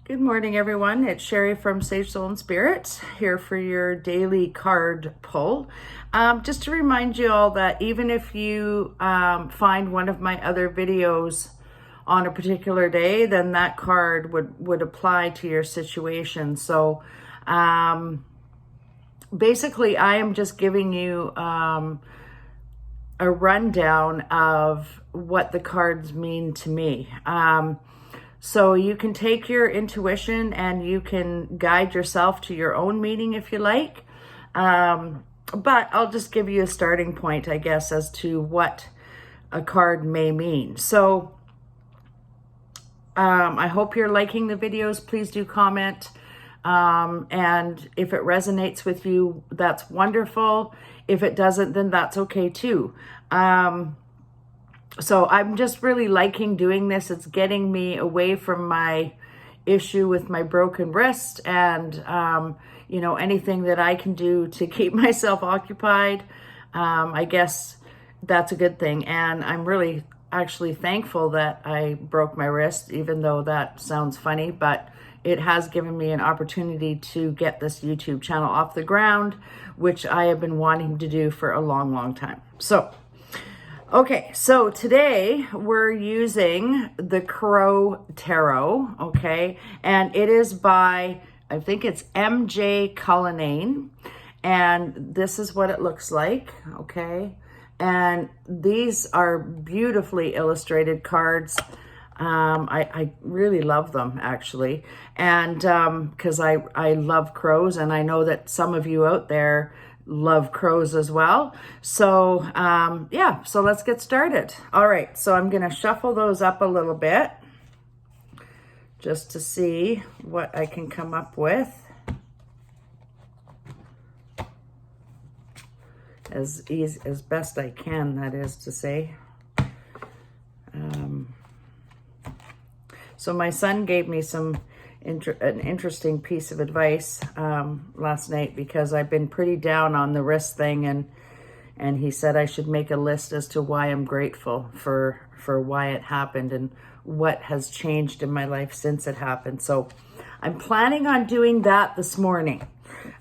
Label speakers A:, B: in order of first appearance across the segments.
A: Good morning, everyone. It's Sherry from Sage Soul and Spirit here for your daily card pull. Just to remind you all that even if you find one of my other videos on a particular day, then that card would apply to your situation. So basically, I am just giving you a rundown of what the cards mean to me. So you can take your intuition and you can guide yourself to your own meaning if you like. But I'll just give you a starting point, I guess, as to what a card may mean. So I hope you're liking the videos. Please do comment. And if it resonates with you, that's wonderful. If it doesn't, then that's okay too. So I'm just really liking doing this. It's getting me away from my issue with my broken wrist and, anything that I can do to keep myself occupied. I guess that's a good thing. And I'm really actually thankful that I broke my wrist, even though that sounds funny, but it has given me an opportunity to get this YouTube channel off the ground, which I have been wanting to do for a long, long time. Okay, so today we're using the Crow Tarot, okay? And it is by, I think it's MJ Cullinane. And this is what it looks like, okay? And these are beautifully illustrated cards. I really love them, actually. And because I love crows, and I know that some of you out there love crows as well. So so let's get started. All right, so I'm gonna shuffle those up a little bit just to see what I can come up with as best I can, that is to say. So my son gave me an interesting piece of advice last night, because I've been pretty down on the wrist thing, and he said I should make a list as to why I'm grateful for why it happened and what has changed in my life since it happened. So I'm planning on doing that this morning,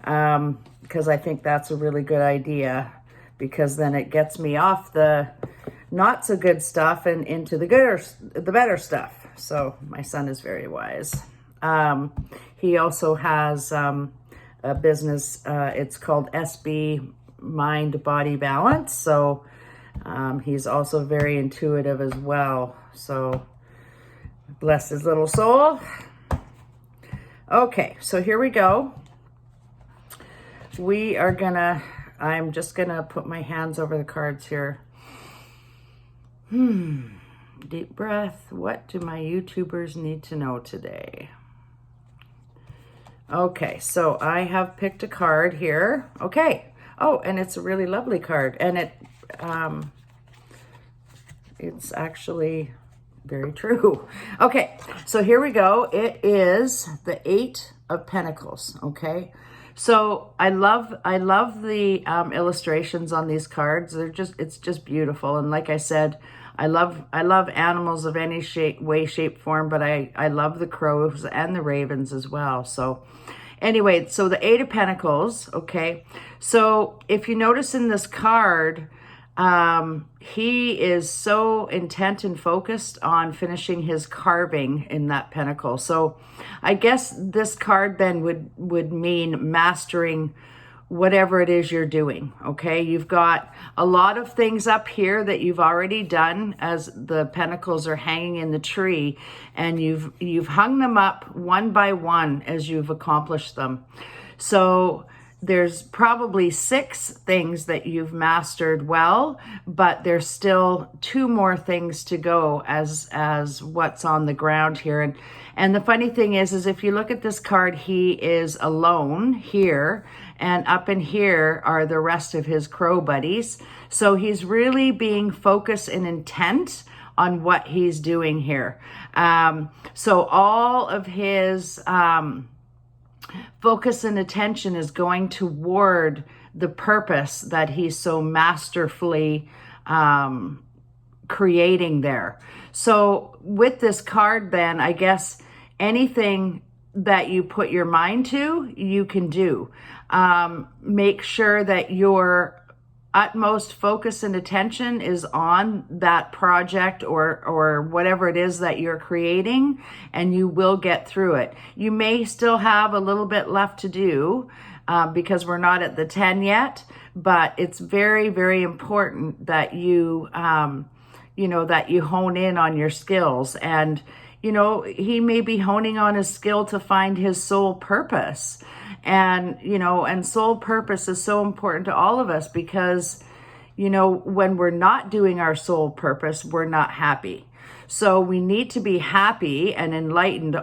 A: because I think that's a really good idea, because then it gets me off the not so good stuff and into the better stuff. So my son is very wise. He also has a business, it's called SB Mind Body Balance. So he's also very intuitive as well. So bless his little soul. Okay, so here we go. I'm just gonna put my hands over the cards here. Deep breath. What do my YouTubers need to know today? Okay, so I have picked a card here. Okay. Oh, and it's a really lovely card. And it's actually very true. Okay, so here we go. It is the 8 of Pentacles, okay? So I love the illustrations on these cards. It's just beautiful. And like I said, I love animals of any shape, way, shape, form, but I love the crows and the ravens as well. So anyway, so the 8 of Pentacles, okay? So if you notice in this card, he is so intent and focused on finishing his carving in that pentacle. So I guess this card then would mean mastering whatever it is you're doing, okay? You've got a lot of things up here that you've already done as the pentacles are hanging in the tree, and you've hung them up one by one as you've accomplished them. So there's probably 6 things that you've mastered well, but there's still 2 more things to go as what's on the ground here. And the funny thing is if you look at this card, he is alone here, and up in here are the rest of his crow buddies. So he's really being focused and intent on what he's doing here. So all of his focus and attention is going toward the purpose that he's so masterfully creating there. So with this card then, I guess anything that you put your mind to, you can do. Make sure that your utmost focus and attention is on that project or whatever it is that you're creating, and you will get through it. You may still have a little bit left to do because we're not at the 10 yet, but it's very, very important that you, that you hone in on your skills. And, he may be honing on his skill to find his soul purpose. And, and soul purpose is so important to all of us because, when we're not doing our soul purpose, we're not happy. So we need to be happy and enlightened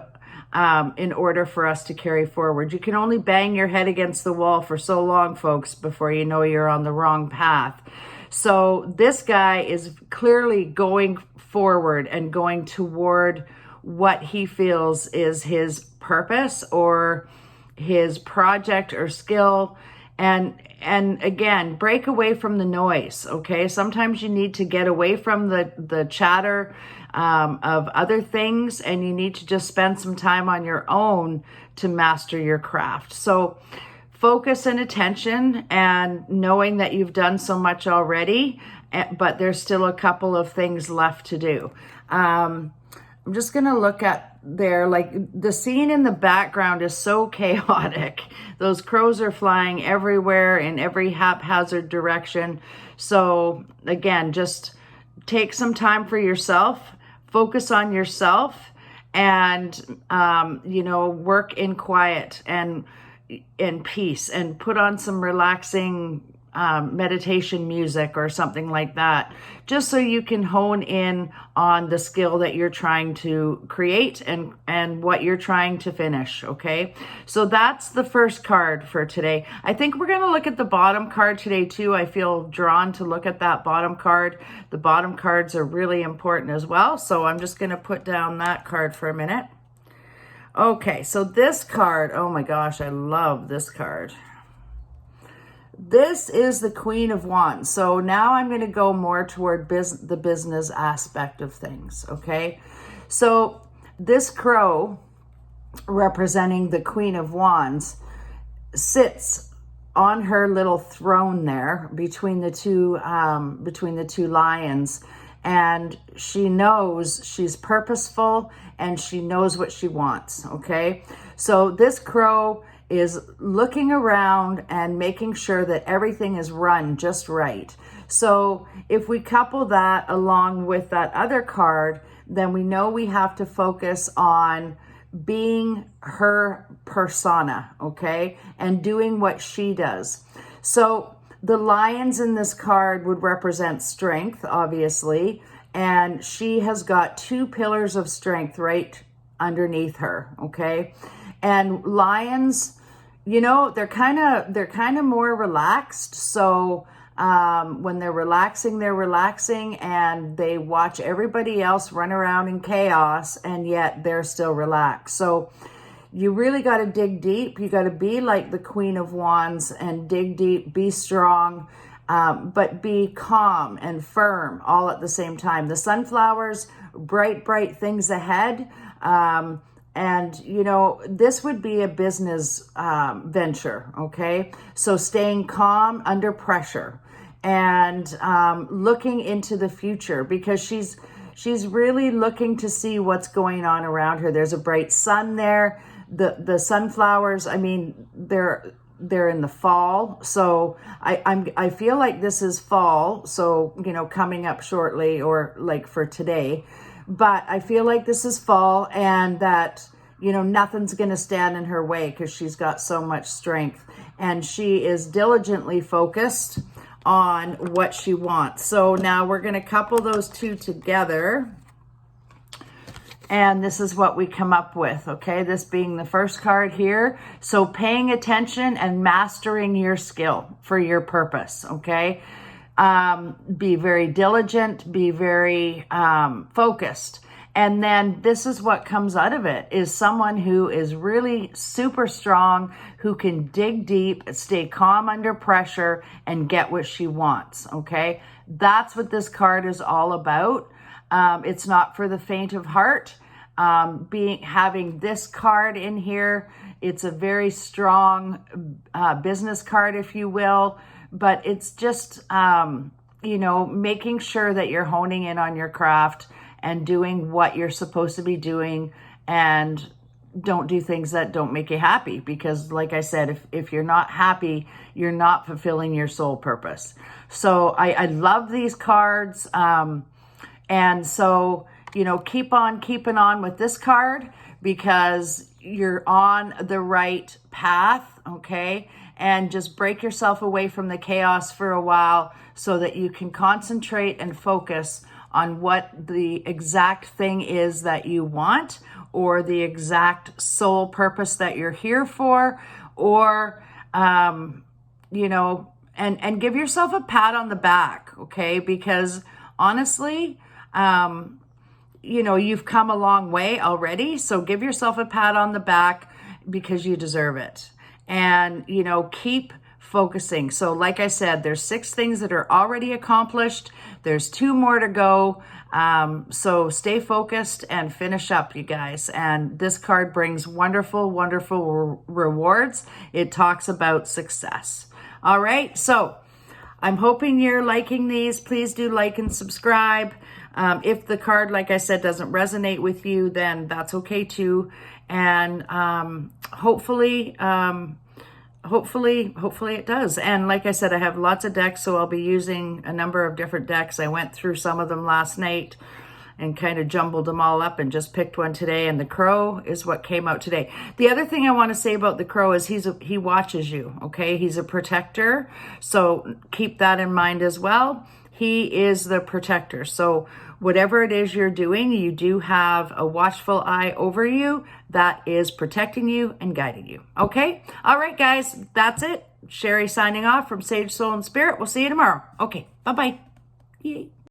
A: in order for us to carry forward. You can only bang your head against the wall for so long, folks, before you know you're on the wrong path. So this guy is clearly going forward and going toward what he feels is his purpose or his project or skill. And again, break away from the noise, okay? Sometimes you need to get away from the chatter of other things, and you need to just spend some time on your own to master your craft. So focus and attention, and knowing that you've done so much already, but there's still a couple of things left to do. I'm just going to look at there, like the scene in the background is so chaotic. Those crows are flying everywhere in every haphazard direction. So again, just take some time for yourself, focus on yourself, and, work in quiet and in peace, and put on some relaxing meditation music or something like that, just so you can hone in on the skill that you're trying to create and what you're trying to finish. Okay, so that's the first card for today. I think we're going to look at the bottom card today too. I feel drawn to look at that bottom card. The bottom cards are really important as well, so I'm just going to put down that card for a minute. Okay, so this card, oh my gosh, I love this card. This is the Queen of Wands. So now I'm going to go more toward the business aspect of things, okay? So this crow, representing the Queen of Wands, sits on her little throne there between the two lions, and she knows she's purposeful and she knows what she wants, okay? So this crow is looking around and making sure that everything is run just right. So if we couple that along with that other card, then we know we have to focus on being her persona, okay? And doing what she does. So the lions in this card would represent strength, obviously, and she has got two pillars of strength right underneath her, okay? And lions, they're kind of more relaxed. So when they're relaxing, and they watch everybody else run around in chaos, and yet they're still relaxed. So you really got to dig deep. You got to be like the Queen of Wands and dig deep, be strong, but be calm and firm all at the same time. The sunflowers, bright things ahead. And, this would be a business venture, okay? So staying calm under pressure and looking into the future, because she's really looking to see what's going on around her. There's a bright sun there. The sunflowers, I mean, they're in the fall. So I feel like this is fall. So, coming up shortly, or like for today. But I feel like this is fall, and that, nothing's going to stand in her way because she's got so much strength, and she is diligently focused on what she wants. So now we're going to couple those two together, and this is what we come up with, okay? This being the first card here. So paying attention and mastering your skill for your purpose, okay? Be very diligent, be very focused. And then this is what comes out of it, is someone who is really super strong, who can dig deep, stay calm under pressure, and get what she wants, okay? That's what this card is all about. It's not for the faint of heart. having this card in here. It's a very strong business card, if you will, but it's just, you know, making sure that you're honing in on your craft and doing what you're supposed to be doing, and don't do things that don't make you happy, because like I said, if you're not happy, you're not fulfilling your soul purpose. So I love these cards. And so, you know, keep on keeping on with this card, because you're on the right path, okay? And just break yourself away from the chaos for a while so that you can concentrate and focus on what the exact thing is that you want, or the exact soul purpose that you're here for, or, you know, and give yourself a pat on the back, okay? Because honestly, you know, you've come a long way already. So give yourself a pat on the back, because you deserve it. And, you know, keep focusing. So like I said, there's 6 things that are already accomplished. There's 2 more to go. So stay focused and finish up, you guys. And this card brings wonderful, wonderful rewards. It talks about success. All right. So I'm hoping you're liking these. Please do like and subscribe. If the card, like I said, doesn't resonate with you, then that's okay too. And hopefully it does. And like I said, I have lots of decks, so I'll be using a number of different decks. I went through some of them last night and kind of jumbled them all up and just picked one today, and the crow is what came out today. The other thing I want to say about the crow is he watches you, okay? He's a protector, so keep that in mind as well. He is the protector. So whatever it is you're doing, you do have a watchful eye over you that is protecting you and guiding you. Okay? All right, guys, that's it. Sherry signing off from Sage Soul and Spirit. We'll see you tomorrow. Okay, bye-bye. Yay.